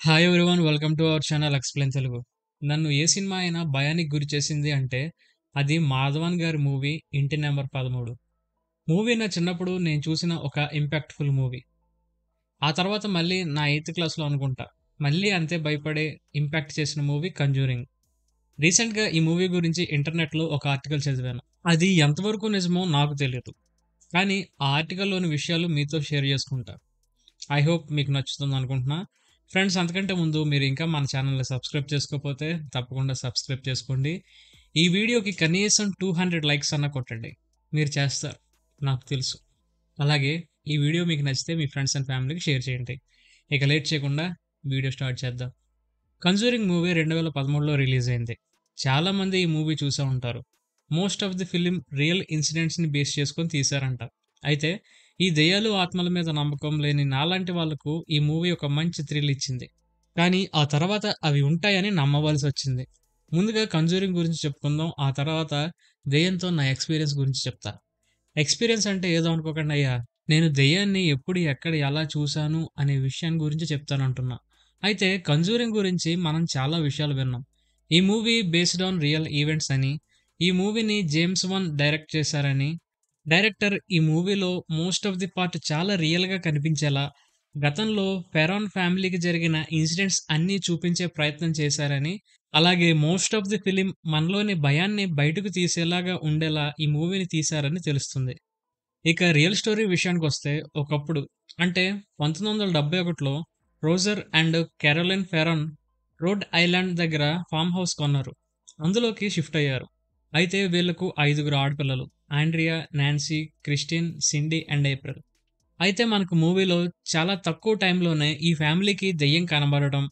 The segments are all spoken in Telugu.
Hi everyone, welcome to our channel explain Telugu. నన్ను ఏ సినిమా అయినా భయానికి గురిచేసింది అంటే అది మాధవన్ గారి మూవీ 'ఇంటి నంబర్ 13'. మూవీ నా చిన్నప్పుడు నేను చూసిన ఒక ఇంపాక్ట్‌ఫుల్ మూవీ. ఆ తర్వాత మళ్ళీ నా ఎయిత్ క్లాస్‌లో అనుకుంటా. మళ్ళీ అంతే భయపడే ఇంపాక్ట్ చేసిన మూవీ 'కంజూరింగ్'. రీసెంట్‌గా ఈ మూవీ గురించి ఇంటర్నెట్‌లో ఒక ఆర్టికల్ చదివాను. అది ఎంతవరకు నిజమో నాకు తెలీదు. కానీ ఆ ఆర్టికల్‌లోని విషయాలు మీతో షేర్ చేసుకుంటా. ఐ హోప్ మీకు నచ్చుతుందనుకుంటున్నా. ఫ్రెండ్స్, అంతకంటే ముందు మీరు ఇంకా మన ఛానెల్‌ని సబ్స్క్రైబ్ చేసుకోకపోతే తప్పకుండా సబ్స్క్రైబ్ చేసుకోండి. ఈ వీడియోకి కనీసం 200 లైక్స్ అన్నా కొట్టండి. మీరు చేస్తారు, నాకు తెలుసు. అలాగే ఈ వీడియో మీకు నచ్చితే మీ ఫ్రెండ్స్ అండ్ ఫ్యామిలీకి షేర్ చేయండి. ఇక లేట్ చేయకుండా వీడియో స్టార్ట్ చేద్దాం. 'కన్జూరింగ్' మూవీ 2013లో రిలీజ్ అయింది. చాలామంది ఈ మూవీ చూసే ఉంటారు. Most of the film real ఇన్సిడెంట్స్‌ని బేస్ చేసుకొని తీశారంట. అయితే ఈ దెయ్యాలు, ఆత్మల మీద నమ్మకం లేని నాలాంటి వాళ్ళకు ఈ మూవీ ఒక మంచి థ్రిల్ ఇచ్చింది. కానీ ఆ తర్వాత అవి ఉంటాయని నమ్మవలసొచ్చింది. ముందుగా 'కన్జూరింగ్' గురించి చెప్పుకుందాం. ఆ తర్వాత దెయ్యంతో నా ఎక్స్‌పీరియన్స్ గురించి చెప్తా. ఎక్స్‌పీరియన్స్ అంటే ఏదో అనుకోకండయ్యా. నేను దెయ్యాన్ని ఎప్పుడు, ఎక్కడ, ఎలా చూశాను అనే విషయాన్ని గురించి చెప్తానంటున్నా. అయితే 'కన్జూరింగ్' గురించి మనం చాలా విషయాలు విన్నాం. ఈ movie based on real events అని, ఈ మూవీని జేమ్స్ వాన్ డైరెక్ట్ చేశారని, డైరెక్టర్ ఈ మూవీలో మోస్ట్ ఆఫ్ ది పార్ట్ చాలా రియల్‌గా కనిపించేలా, గతంలో ఫెరాన్ ఫ్యామిలీకి జరిగిన ఇన్సిడెంట్స్ అన్నీ చూపించే ప్రయత్నం చేశారని, అలాగే మోస్ట్ ఆఫ్ ది ఫిల్మ్ మనలోని భయాన్ని బయటకు తీసేలాగా ఉండేలా ఈ మూవీని తీశారని తెలుస్తుంది. ఇక రియల్ స్టోరీ విషయానికొస్తే, ఒకప్పుడు అంటే 1971లో Roger and Carolyn Perron Rhode Island దగ్గర ఫార్మ్ హౌస్ కొన్నారు. అందులోకి షిఫ్ట్ అయ్యారు. అయితే వీళ్ళకు ఐదుగురు ఆడపిల్లలు: Andrea, Nancy, Christine, Cindy and April. అయితే మనకు మూవీలో చాలా తక్కువ టైంలోనే ఈ ఫ్యామిలీకి దెయ్యం కనబడడం,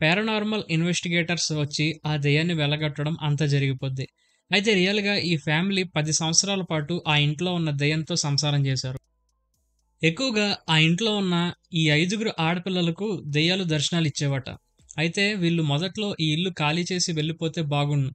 పారానార్మల్ ఇన్వెస్టిగేటర్స్ వచ్చి ఆ దెయ్యాన్ని వెళ్లగొట్టడం అంతా జరిగిపోద్ది. అయితే రియల్‌గా ఈ ఫ్యామిలీ 10 సంవత్సరాల పాటు ఆ ఇంట్లో ఉన్న దెయ్యంతో సంసారం చేశారు. ఎక్కువగా ఆ ఇంట్లో ఉన్న ఈ ఐదుగురు ఆడపిల్లలకు దెయ్యాలు దర్శనాలిచ్చేవట. అయితే వీళ్ళు మొదట్లో ఈ ఇల్లు ఖాళీ చేసి వెళ్ళిపోతే బాగున్ను.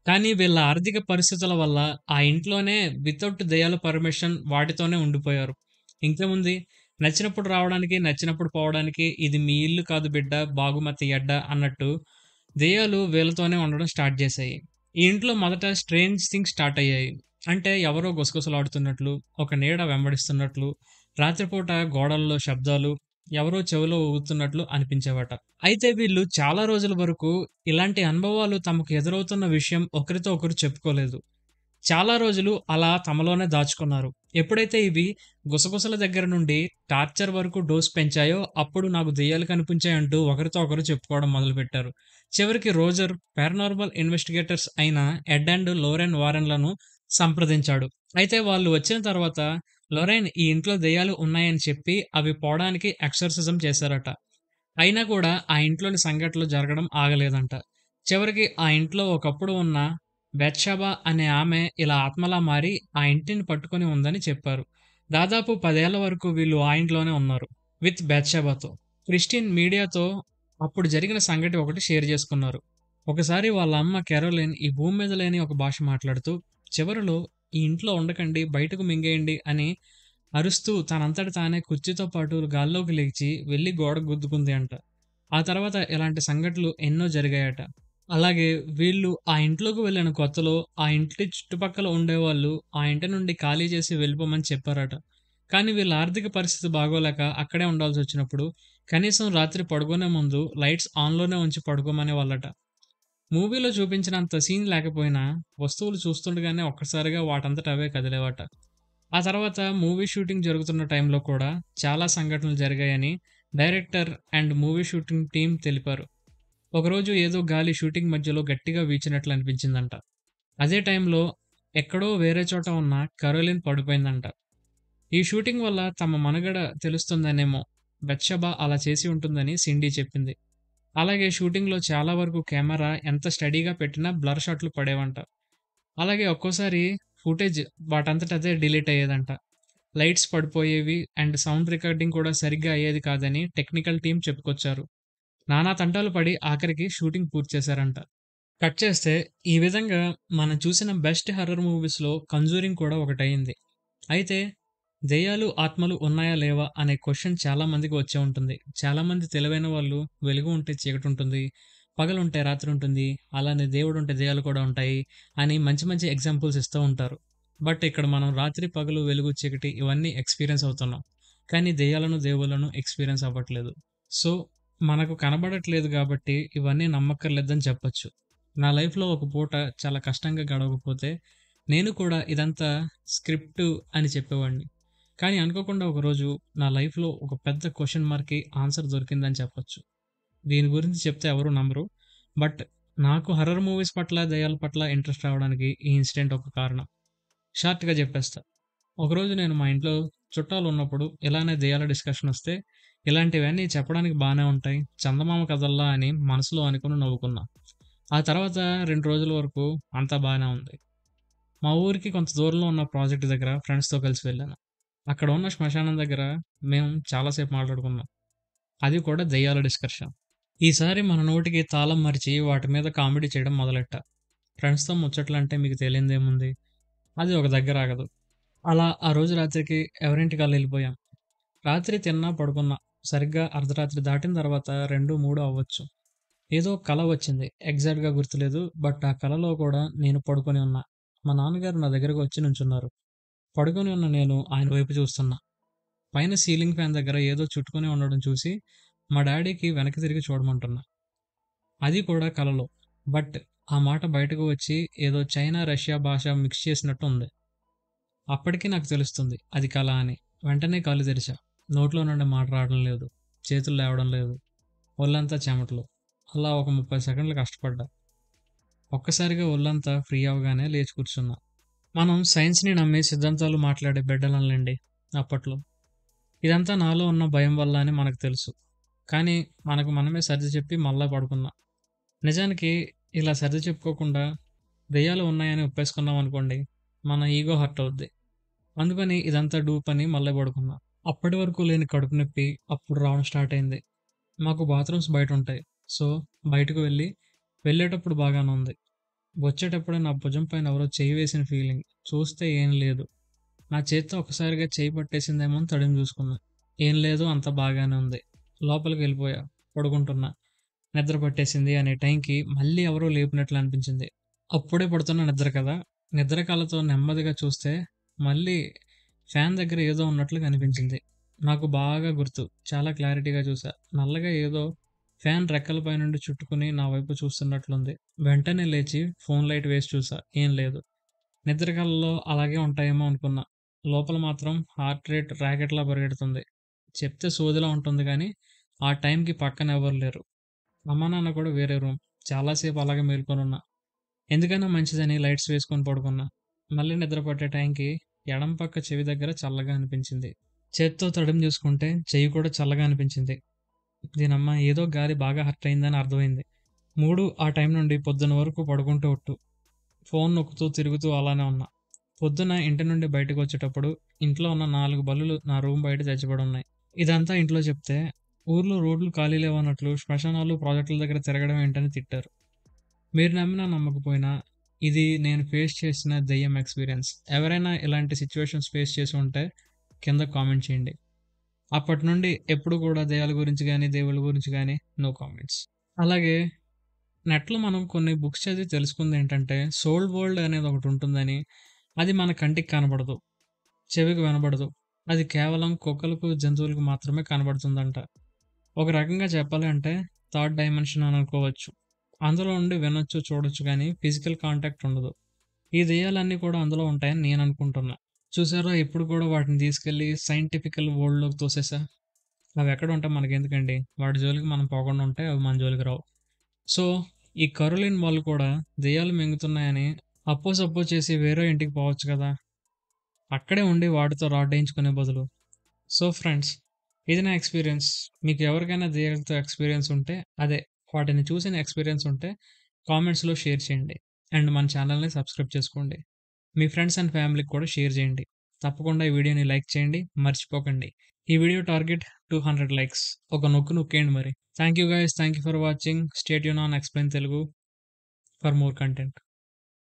కానీ వీళ్ళ ఆర్థిక పరిస్థితుల వల్ల ఆ ఇంట్లోనే వితౌట్ దెయ్యాల పర్మిషన్ వాటితోనే ఉండిపోయారు. ఇంకేముంది, నచ్చినప్పుడు రావడానికి, నచ్చినప్పుడు పోవడానికి, ఇది మీ ఇల్లు కాదు బిడ్డ, బాగుమతి ఎడ్డ అన్నట్టు దెయ్యాలు వీళ్ళతోనే ఉండడం స్టార్ట్ చేశాయి. ఈ ఇంట్లో మొదట స్ట్రేంజ్ థింగ్స్ స్టార్ట్ అయ్యాయి. అంటే ఎవరో గుసగుసలాడుతున్నట్లు, ఒక నీడ వెంబడిస్తున్నట్లు, రాత్రిపూట గోడల్లో శబ్దాలు, ఎవరో చెవిలో ఊగుతున్నట్లు అనిపించేవట. అయితే వీళ్ళు చాలా రోజుల వరకు ఇలాంటి అనుభవాలు తమకు ఎదురవుతున్న విషయం ఒకరితో ఒకరు చెప్పుకోలేదు. చాలా రోజులు అలా తమలోనే దాచుకున్నారు. ఎప్పుడైతే ఇవి గుసగుసల దగ్గర నుండి టార్చర్ వరకు డోస్ పెంచాయో, అప్పుడు నాకు దెయ్యాలు కనిపించాయంటూ ఒకరితో ఒకరు చెప్పుకోవడం మొదలుపెట్టారు. చివరికి రోజర్ పారానార్మల్ ఇన్వెస్టిగేటర్స్ అయిన ఎడ్ అండ్ లోరెన్ వారెన్‌లను సంప్రదించాడు. అయితే వాళ్ళు వచ్చిన తర్వాత లొరైన్ ఈ ఇంట్లో దెయ్యాలు ఉన్నాయని చెప్పి అవి పోవడానికి ఎక్సర్సిజం చేశారట. అయినా కూడా ఆ ఇంట్లోని సంఘటనలు జరగడం ఆగలేదంట. చివరికి ఆ ఇంట్లో ఒకప్పుడు ఉన్న బెత్షెబా అనే ఆమె ఇలా ఆత్మలా మారి ఆ ఇంటిని పట్టుకొని ఉందని చెప్పారు. దాదాపు 10 ఏళ్ల వరకు వీళ్ళు ఆ ఇంట్లోనే ఉన్నారు విత్ బెత్షెబాతో. క్రిస్టిన్ మీడియాతో అప్పుడు జరిగిన సంగతి ఒకటి షేర్ చేసుకున్నారు. ఒకసారి వాళ్ళ అమ్మ కెరోలిన్ ఈ భూమి మీద లేని ఒక భాష మాట్లాడుతూ, చివరిలో ఈ ఇంట్లో ఉండకండి, బయటకు మింగేయండి అని అరుస్తూ తనంతట తానే కుర్చీతో పాటు గాల్లోకి లేచి వెళ్లి గోడకు గుద్దుకుంది అంట. ఆ తర్వాత ఇలాంటి సంఘటనలు ఎన్నో జరిగాయట. అలాగే వీళ్ళు ఆ ఇంట్లోకి వెళ్ళిన కొత్తలో ఆ ఇంటి చుట్టుపక్కల ఉండేవాళ్ళు ఆ ఇంటి నుండి ఖాళీ చేసి వెళ్ళిపోమని చెప్పారట. కానీ వీళ్ళ ఆర్థిక పరిస్థితి బాగోలేక అక్కడే ఉండాల్సొచ్చినప్పుడు కనీసం రాత్రి పడుకునే ముందు లైట్స్ ఆన్‌లోనే ఉంచి పడుకోమనేవాళ్ళట. మూవీలో చూపించినంత సీన్ లేకపోయినా వస్తువులు చూస్తుండగానే ఒక్కసారిగా వాటంతట అవే కదిలేవట. ఆ తర్వాత మూవీ షూటింగ్ జరుగుతున్న టైంలో కూడా చాలా సంఘటనలు జరిగాయని director and movie shooting team తెలిపారు. ఒకరోజు ఏదో గాలి షూటింగ్ మధ్యలో గట్టిగా వీచినట్లు అనిపించిందంట. అదే టైంలో ఎక్కడో వేరే చోట ఉన్న కరోలిన్ పడిపోయిందంట. ఈ షూటింగ్ వల్ల తమ మనుగడ తెలుస్తుందనేమో బత్షెబా అలా చేసి ఉంటుందని సిండీ చెప్పింది. అలాగే షూటింగ్‌లో చాలా వరకు కెమెరా ఎంత స్టడీగా పెట్టినా బ్లర్ షాట్లు పడేవంట. అలాగే ఒక్కోసారి ఫుటేజ్ వాటంతట అదే డిలీట్ అయ్యేదంట. లైట్స్ పడిపోయేవి అండ్ సౌండ్ రికార్డింగ్ కూడా సరిగ్గా అయ్యేది కాదని టెక్నికల్ టీమ్ చెప్పుకొచ్చారు. నానా తంటాలు పడి ఆఖరికి షూటింగ్ పూర్తి చేశారంట. కట్ చేస్తే ఈ విధంగా మనం చూసిన బెస్ట్ హర్రర్ మూవీస్‌లో 'కంజూరింగ్' కూడా ఒకటయింది. అయితే దెయ్యాలు, ఆత్మలు ఉన్నాయా? లేవా? అనే క్వెషన్ చాలా మందికి వచ్చే ఉంటుంది. చాలామంది తెలివైన వాళ్ళు వెలుగు ఉంటే చీకటుంటుంది, పగలుంటే రాత్రుంటుంది, అలానే దేవుడుంటే దెయ్యాలు కూడా ఉంటాయి అని మంచి మంచి ఎగ్జాంపుల్స్ ఇస్తూ ఉంటారు. బట్ ఇక్కడ మనం రాత్రి, పగలు, వెలుగు, చీకటి ఇవన్నీ ఎక్స్‌పీరియన్స్ అవుతున్నాం. కానీ దెయ్యాలను, దేవుళ్ళను ఎక్స్‌పీరియన్స్ అవ్వట్లేదు. సో, మనకు కనబడట్లేదు గాబట్టి ఇవన్నీ నమ్మక్కర్లేదని చెప్పొచ్చు. నా లైఫ్‌లో ఒక పూట చాలా కష్టంగా గడవకపోతే నేను కూడా ఇదంతా స్క్రిప్టు అని చెప్పేవాడిని. కానీ అనుకోకుండా ఒకరోజు నా లైఫ్‌లో ఒక పెద్ద క్వెషన్ మార్క్‌కి ఆన్సర్ దొరికిందని చెప్పొచ్చు. దీని గురించి చెప్తే ఎవరు నమ్మరు. బట్ నాకు హారర్ మూవీస్ పట్ల, దెయ్యాల పట్ల ఇంట్రెస్ట్ రావడానికి ఈ ఇన్సిడెంట్ ఒక కారణం. షార్ట్‌గా చెప్పేస్తా. ఒకరోజు నేను మా ఇంట్లో చుట్టాలున్నప్పుడు ఇలానే దెయ్యాల డిస్కషనొస్తే, ఇలాంటివన్నీ చెప్పడానికి బానే ఉంటాయి. చందమామ కథల్లా అని మనసులో అనుకుని నవ్వుకున్నా. ఆ తర్వాత 2 రోజుల వరకు అంతా బానే ఉంది. మా ఊరికి కొంత దూరంలో ఉన్న ప్రాజెక్ట్ దగ్గర ఫ్రెండ్స్‌తో కలిసి వెళ్ళాను. అక్కడ ఉన్న శ్మశానం దగ్గర మేము చాలా సేపు మాట్లాడుకున్నాం. అది కూడా దెయ్యాల డిస్కషన్. ఈసారి మన నోటికి తాళం మరిచి వాటి మీద కామెడీ చేయడం మొదలెట్టా. ఫ్రెండ్స్‌తో ముచ్చట్లంటే మీకు తెలియనిదేముంది? అది ఒక దగ్గర ఆగదు. అలా ఆ రోజు రాత్రికి ఎవరింటికి ఆళ్ళెళ్ళిపోయాం. రాత్రి తిన్నా, పడుకున్నా. సరిగ్గా అర్ధరాత్రి దాటిన తర్వాత 2, 3 అవ్వచ్చు. ఏదో కల వచ్చింది. ఎగ్జాక్ట్‌గా గుర్తులేదు. బట్ ఆ కలలో కూడా నేను పడుకొని ఉన్నా. మా నాన్నగారు నా దగ్గరకు వచ్చి నుంచున్నారు. పడుకొని ఉన్న నేను ఆయన వైపు చూస్తున్నా. పైన సీలింగ్ ఫ్యాన్ దగ్గర ఏదో చుట్టుకొని ఉండడం చూసి, మా డ్యాడీకి వెనక్కి తిరిగి చూడమంటున్నా. అది కూడా కలలో. బట్ ఆ మాట బయటకు వచ్చి ఏదో చైనా, రష్యా భాష మిక్స్ చేసినట్టు ఉంది. అప్పటికి నాకు తెలుస్తుంది అది కల అని. వెంటనే కళ్ళు తెరిచా. నోట్లో నుండి మాట రావడం లేదు. చేతులు లేవడం లేదు. ఒళ్ళంతా చెమటలు. అలా ఒక 30 సెకండ్లు కష్టపడ్డా. ఒక్కసారిగా ఒళ్ళంతా ఫ్రీ అవ్వగానే లేచి కూర్చున్నా. మనం సైన్స్‌ని నమ్మి సిద్ధాంతాలు మాట్లాడే బిడ్డలంలెండి అప్పట్లో. ఇదంతా నాలో ఉన్న భయం వల్ల అని మనకు తెలుసు. కానీ మనకు మనమే సర్ది చెప్పి మళ్ళా పడుకున్నా. నిజానికి ఇలా సర్ది చెప్పుకోకుండా దెయ్యాలు ఉన్నాయని ఒప్పేసుకున్నామనుకోండి, మన ఈగో హర్ట్ అవుద్ది. అందుకని ఇదంతా డూప్ అని మళ్ళీ పడుకున్నా. అప్పటి వరకు లేని కడుపు నొప్పి అప్పుడు రావడం స్టార్ట్ అయింది. మాకు బాత్రూమ్స్ బయటుంటాయి. సో, బయటకు వెళ్ళేటప్పుడు బాగానే ఉంది. వచ్చేటప్పుడే నా భుజం పైన ఎవరో చెయ్యి వేసిన ఫీలింగ్. చూస్తే ఏం లేదు. నా చేత్తో ఒక్కసారిగా చెయ్యి పట్టేసిందేమో అని తడిమి చూసుకున్నా. ఏం లేదు అంతా బాగానే ఉంది. లోపలికెళ్ళిపోయా. పడుకుంటున్నా. నిద్ర పట్టేసింది అనే టైంకి మళ్ళీ ఎవరో లేపినట్లు అనిపించింది. అప్పుడే పడుతున్న నిద్ర కదా! నిద్ర కళ్ళతో నెమ్మదిగా చూస్తే మళ్ళీ ఫ్యాన్ దగ్గర ఏదో ఉన్నట్లు కనిపించింది. నాకు బాగా గుర్తు. చాలా క్లారిటీగా చూసా. నల్లగా ఏదో ఫ్యాన్ రెక్కల పైనుండి చుట్టుకొని నా వైపు చూస్తున్నట్లుంది. వెంటనే లేచి ఫోన్ లైట్ వేసి చూసా. ఏం లేదు. నిద్ర కలలో అలాగే ఉంటాయేమో అనుకున్నా. లోపల మాత్రం హార్ట్ రేట్ రాకెట్‌లా పరిగెడుతుంది. చెప్తే సోదిలా ఉంటుంది గానీ, ఆ టైంకి పక్కన ఎవరు లేరు. అమ్మా, నాన్న కూడా వేరే రూమ్. చాలా సేపు అలాగే మేల్కొనున్నా. ఎందుకైనా మంచిదని లైట్స్ వేసుకొని పడుకున్నా. మళ్ళీ నిద్ర పట్టే టైంకి ఎడమ పక్క చెవి దగ్గర చల్లగా అనిపించింది. చేత్తో తడిమి చూసుకుంటే చెయ్యి కూడా చల్లగా అనిపించింది. దీనమ్మ ఏదో గాలి బాగా హర్ట్ అయిందని అర్థమైంది. 3 ఆ టైం నుండి పొద్దున వరకు పడుకుంటూ ఒట్టు. ఫోన్ నొక్కుతూ, తిరుగుతూ అలానే ఉన్నా. పొద్దున ఇంటి నుండి బయటకొచ్చేటప్పుడు ఇంట్లో ఉన్న 4 బల్లులు నా రూమ్ బయట చచ్చిపడున్నాయి. ఇదంతా ఇంట్లో చెప్తే, ఊర్లో రోడ్లు ఖాళీ లేవన్నట్లు శ్మశానాలు, ప్రాజెక్టుల దగ్గర తిరగడం ఏంటని తిట్టారు. మీరు నమ్మినా నమ్మకపోయినా ఇది నేను ఫేస్ చేసిన దెయ్యం ఎక్స్‌పీరియన్స్. ఎవరైనా ఇలాంటి సిట్యుయేషన్స్ ఫేస్ చేసి ఉంటే కింద కామెంట్ చేయండి. అప్పటి నుండి ఎప్పుడు కూడా దెయ్యాల గురించి గానీ, దేవుళ్ళ గురించి గానీ నో కామెంట్స్. అలాగే నెట్‌లో మనం కొన్ని బుక్స్ చదివి తెలుసుకుందేంటంటే, సోల్ వరల్డ్ అనేది ఒకటుంటుందని, అది మన కంటికి కనబడదు, చెవికి వినబడదు. అది కేవలం కుక్కలకు, జంతువులకు మాత్రమే కనబడుతుందంట. ఒక రకంగా చెప్పాలి అంటే థర్డ్ డైమెన్షన్ అని అనుకోవచ్చు. అందులో నుండి వినొచ్చు, చూడొచ్చు గానీ ఫిజికల్ కాంటాక్ట్ ఉండదు. ఈ దెయ్యాలన్నీ కూడా అందులో ఉంటాయని నేననుకుంటున్నా. చూసారా ఇప్పుడు కూడా వాటిని తీసుకెళ్ళి సైంటిఫికల్ వరల్డ్‌లోకి తోసేసా. అవెక్కడుంటే మనకెందుకండి? వాటి జోలికి మనం పోకుండా ఉంటే అవి మన జోలికి రావు. సో, ఈ కరోలిన్ వాళ్ళు కూడా దెయ్యాలు మింగుతున్నాయని అప్పో సప్పో చేసి వేరే ఇంటికి పోవచ్చు కదా! అక్కడే ఉండి వాటితో రాడ్డేయించుకునే బదులు. సో ఫ్రెండ్స్, ఇది నా ఎక్స్‌పీరియన్స్. మీకు ఎవరికైనా దెయ్యాలతో ఎక్స్‌పీరియన్స్ ఉంటే అదే వాటిని చూసిన ఎక్స్‌పీరియన్స్ ఉంటే కామెంట్స్‌లో షేర్ చేయండి. అండ్ మన ఛానెల్‌ని సబ్స్క్రైబ్ చేసుకోండి. మీ ఫ్రెండ్స్ అండ్ ఫ్యామిలీకి కూడా షేర్ చేయండి. తప్పకుండా ఈ వీడియోని లైక్ చేయండి. మర్చిపోకండి. ఈ వీడియో టార్గెట్ 200 లైక్స్. ఒక నొక్కు నొక్కేయండి మరి. Thank you guys. Thank you for watching. Stay tune on explain Telugu for more content.